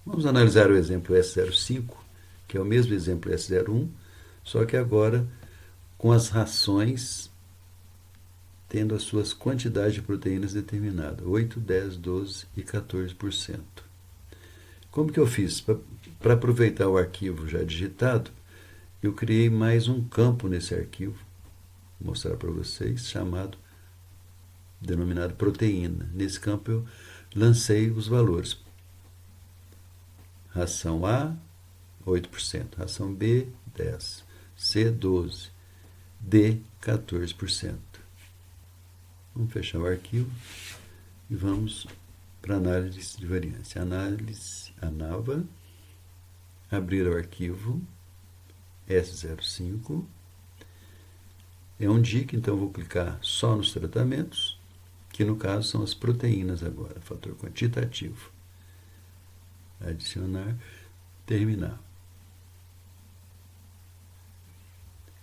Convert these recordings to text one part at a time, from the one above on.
Vamos analisar o exemplo S05, que é o mesmo exemplo S01, só que agora com as rações tendo as suas quantidades de proteínas determinadas, 8, 10, 12 e 14%. Como que eu fiz? Para aproveitar o arquivo já digitado, eu criei mais um campo nesse arquivo, vou mostrar para vocês, denominado proteína. Nesse campo eu lancei os valores. Ração A, 8%. Ração B, 10%. C, 12%. D, 14%. Vamos fechar o arquivo e vamos para a análise de variância. Análise ANAVA, abrir o arquivo S05. É um DIC, então vou clicar só nos tratamentos, que no caso são as proteínas agora, fator quantitativo. Adicionar, terminar.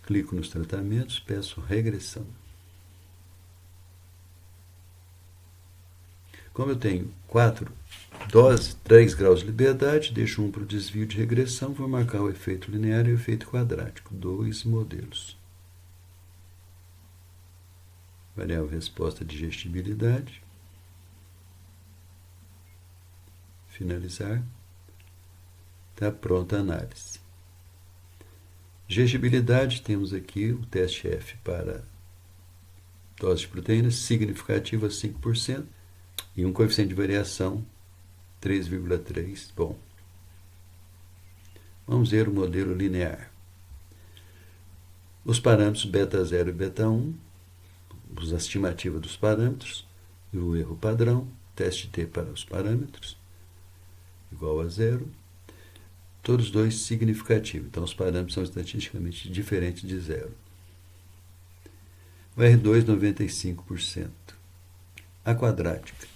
Clico nos tratamentos, peço regressão. Como eu tenho 4 doses, 3 graus de liberdade, deixo um para o desvio de regressão, vou marcar o efeito linear e o efeito quadrático, 2 modelos. Variável resposta digestibilidade. Finalizar. Está pronta a análise. Digestibilidade, temos aqui o teste F para dose de proteína significativa 5% e um coeficiente de variação 3,3. Bom, vamos ver o modelo linear. Os parâmetros beta 0 e beta 1, a estimativa dos parâmetros e o erro padrão, teste T para os parâmetros, igual a 0. Todos dois significativos, então os parâmetros são estatisticamente diferentes de 0. O R2, 95%. A quadrática.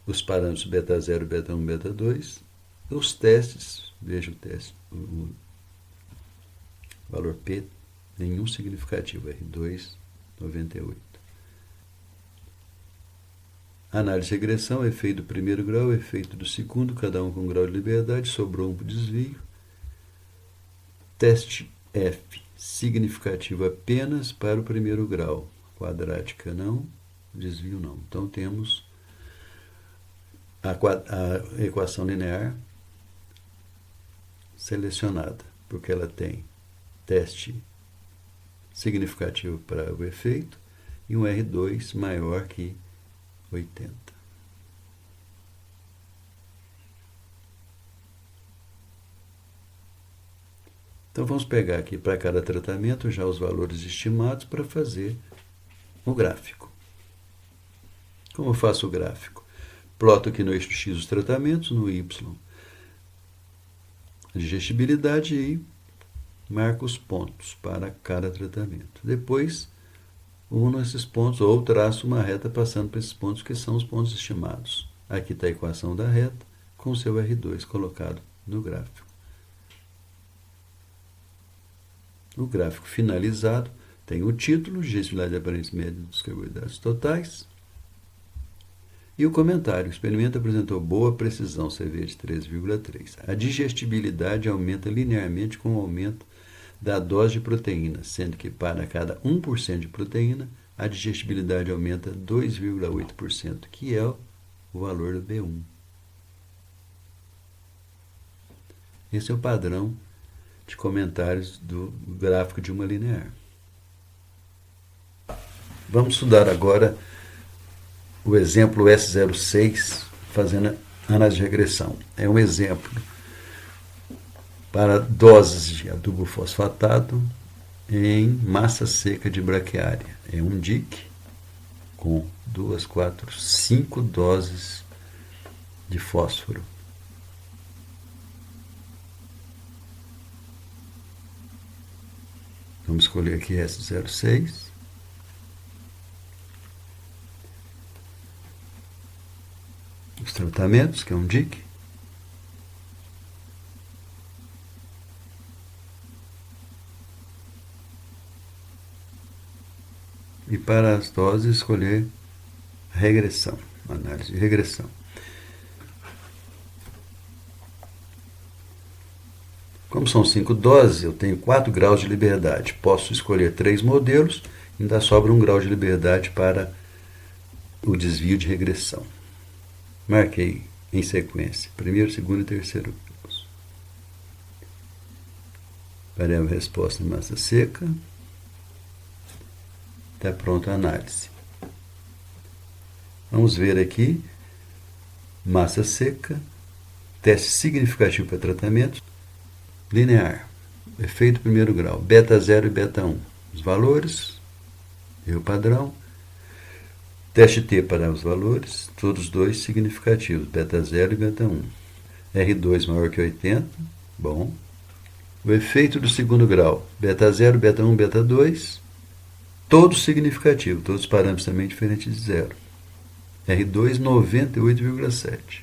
Os parâmetros beta 0, beta 1, beta 2. Os testes, veja o teste, o valor P, nenhum significativo, R2, 98. Análise de regressão, efeito do primeiro grau, efeito do segundo, cada um com grau de liberdade, sobrou um desvio. Teste F, significativo apenas para o primeiro grau, quadrática não, desvio não. Então temos a equação linear selecionada, porque ela tem teste significativo para o efeito e um R2 maior que 80. Então vamos pegar aqui para cada tratamento já os valores estimados para fazer o gráfico. Como eu faço o gráfico? Ploto aqui no eixo X os tratamentos, no Y a digestibilidade e marco os pontos para cada tratamento. Depois uno esses pontos ou traço uma reta passando por esses pontos que são os pontos estimados. Aqui está a equação da reta com seu R2 colocado no gráfico. O gráfico finalizado tem o título, digestibilidade aparente média dos carboidratos totais, e o comentário. O experimento apresentou boa precisão, CV de 3,3. A digestibilidade aumenta linearmente com o aumento da dose de proteína, sendo que para cada 1% de proteína, a digestibilidade aumenta 2,8%, que é o valor do B1. Esse é o padrão de comentários do gráfico de uma linear. Vamos estudar agora o exemplo S06, fazendo análise de regressão. É um exemplo para doses de adubo fosfatado em massa seca de braquiária. É um DIC com 2, 4, 5 doses de fósforo. Vamos escolher aqui S06. Os tratamentos, que é um DIC. E para as doses, escolher regressão, análise de regressão. Como são 5 doses, eu tenho 4 graus de liberdade. Posso escolher 3 modelos, ainda sobra 1 grau de liberdade para o desvio de regressão. Marquei em sequência, primeiro, segundo e terceiro graus. Variável resposta em massa seca. Está pronta a análise. Vamos ver aqui, massa seca, teste significativo para tratamento, linear, efeito primeiro grau, beta 0 e beta 1. Os valores, erro padrão, teste T para os valores, todos dois significativos, beta 0 e beta 1. R2 maior que 80, bom. O efeito do segundo grau, beta 0, beta 1, beta 2, todos significativos, todos os parâmetros também diferentes de zero. R2, 98,7.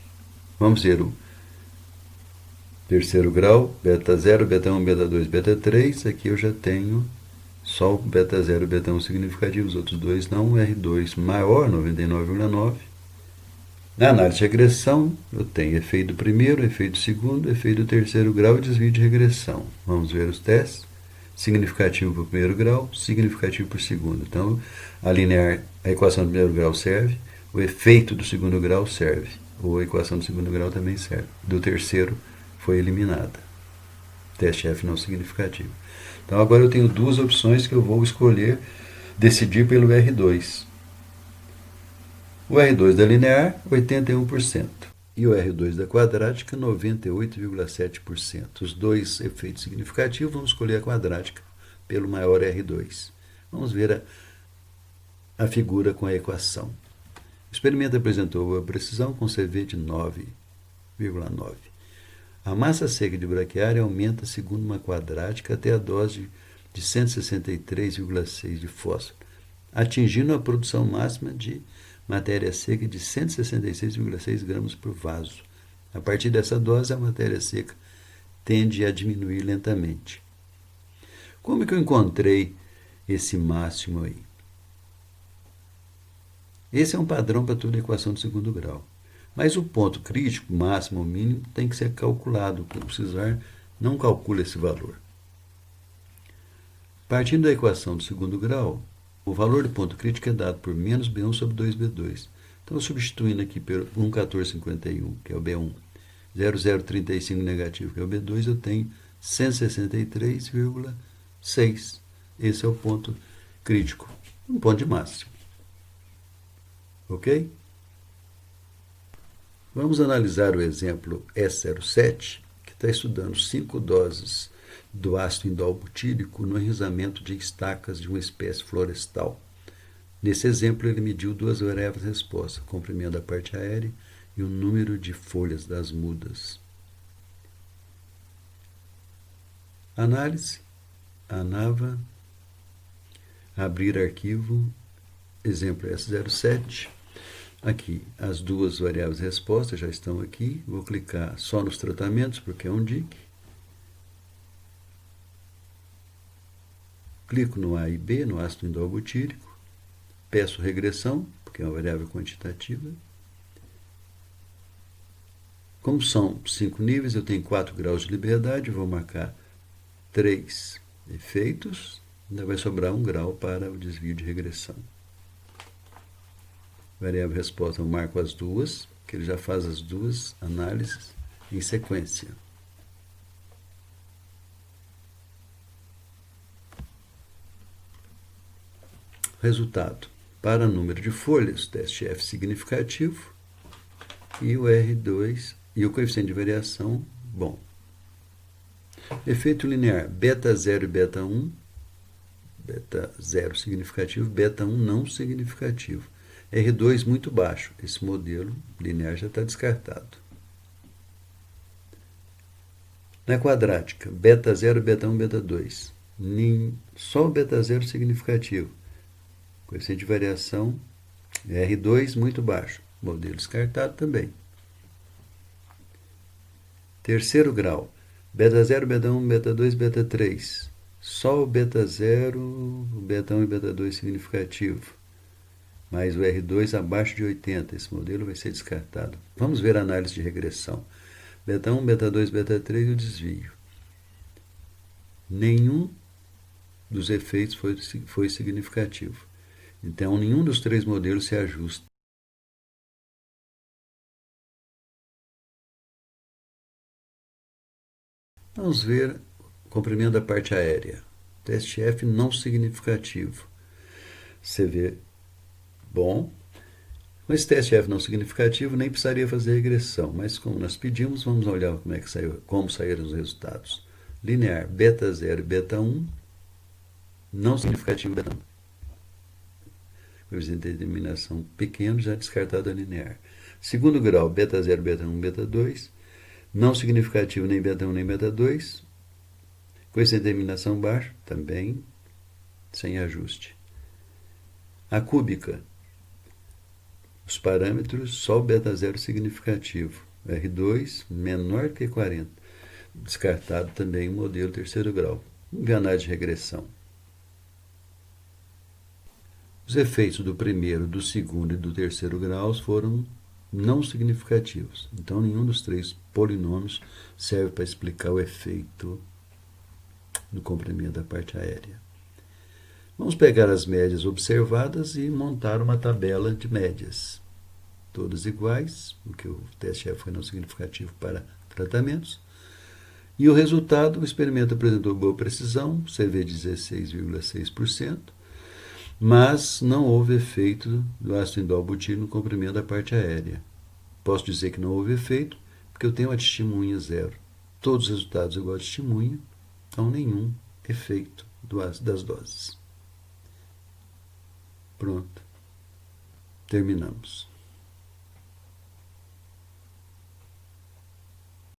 Vamos ver o terceiro grau, beta 0, beta 1, beta 2, beta 3. Aqui eu já tenho só o beta 0 e beta 1 significativos, os outros dois não. R2 maior, 99,9. Na análise de regressão, eu tenho efeito do primeiro, efeito do segundo, efeito do terceiro grau e desvio de regressão. Vamos ver os testes. Significativo para o primeiro grau, significativo para o segundo. Então, a linear, a equação do primeiro grau serve, o efeito do segundo grau serve, ou a equação do segundo grau também serve. Do terceiro foi eliminada. Teste F não significativo. Então, agora eu tenho duas opções que eu vou escolher, decidir pelo R2. O R2 da linear, 81%. E o R2 da quadrática, 98,7%. Os dois efeitos significativos, vamos escolher a quadrática pelo maior R2. Vamos ver a figura com a equação. O experimento apresentou a precisão com CV de 9,9. A massa seca de braquiária aumenta segundo uma quadrática até a dose de 163,6 de fósforo, atingindo a produção máxima de matéria seca de 166,6 gramas por vaso. A partir dessa dose, a matéria seca tende a diminuir lentamente. Como é que eu encontrei esse máximo aí? Esse é um padrão para toda a equação do segundo grau. Mas o ponto crítico, máximo ou mínimo, tem que ser calculado. Quando precisar, não calcula esse valor. Partindo da equação do segundo grau, o valor do ponto crítico é dado por menos B1 sobre 2B2. Então, substituindo aqui por 1,1451, que é o B1, 0,035 negativo, que é o B2, eu tenho 163,6. Esse é o ponto crítico, um ponto de máximo. Ok? Vamos analisar o exemplo S07, que está estudando 5 doses do ácido indol butírico no enrizamento de estacas de uma espécie florestal. Nesse exemplo, ele mediu duas variáveis de resposta, o comprimento da parte aérea e o número de folhas das mudas. Análise, ANAVA, abrir arquivo, exemplo S07. Aqui, as duas variáveis de resposta já estão aqui. Vou clicar só nos tratamentos, porque é um DIC. Clico no A e B, no ácido indol butírico. Peço regressão, porque é uma variável quantitativa. Como são 5 níveis, eu tenho 4 graus de liberdade. Vou marcar 3 efeitos. Ainda vai sobrar 1 grau para o desvio de regressão. Variável resposta, eu marco as duas, que ele já faz as duas análises em sequência. Resultado. Para número de folhas, teste F significativo e o R2 e o coeficiente de variação, bom. Efeito linear, beta 0 e beta 1, beta 0 significativo, beta 1 não significativo. R2 muito baixo, esse modelo linear já está descartado. Na quadrática, beta 0, beta 1, beta 2. Só o beta 0 significativo. Coeficiente de variação, R2 muito baixo, modelo descartado também. Terceiro grau, beta 0, beta 1, beta 2, beta 3. Só o beta 0, o beta 1 e beta 2 significativo. Mas o R2 abaixo de 80, esse modelo vai ser descartado. Vamos ver a análise de regressão. Beta 1, beta 2, beta 3 e o desvio. Nenhum dos efeitos foi significativo. Então, nenhum dos 3 modelos se ajusta. Vamos ver o comprimento da parte aérea. Teste F não significativo. CV bom. Com esse teste F não significativo, nem precisaria fazer regressão, mas como nós pedimos, vamos olhar como saíram os resultados. Linear beta 0 e beta 1, não significativo beta 1. Coeficiente de determinação pequeno, já descartado a linear. Segundo grau, beta 0, beta 1, beta 2, não significativo nem beta 1 nem beta 2. Coeficiente de determinação baixo, também sem ajuste. A cúbica, os parâmetros, só o beta 0 significativo. R2 menor que 40. Descartado também o modelo terceiro grau. Enganar de regressão. Os efeitos do primeiro, do segundo e do terceiro graus foram não significativos. Então, nenhum dos 3 polinômios serve para explicar o efeito do comprimento da parte aérea. Vamos pegar as médias observadas e montar uma tabela de médias. Todas iguais, porque o teste F foi não significativo para tratamentos. E o resultado, o experimento apresentou boa precisão, CV 16,6%, mas não houve efeito do ácido indolbutil no comprimento da parte aérea. Posso dizer que não houve efeito, porque eu tenho a testemunha 0. Todos os resultados igual a testemunha, então nenhum efeito das doses. Pronto. Terminamos.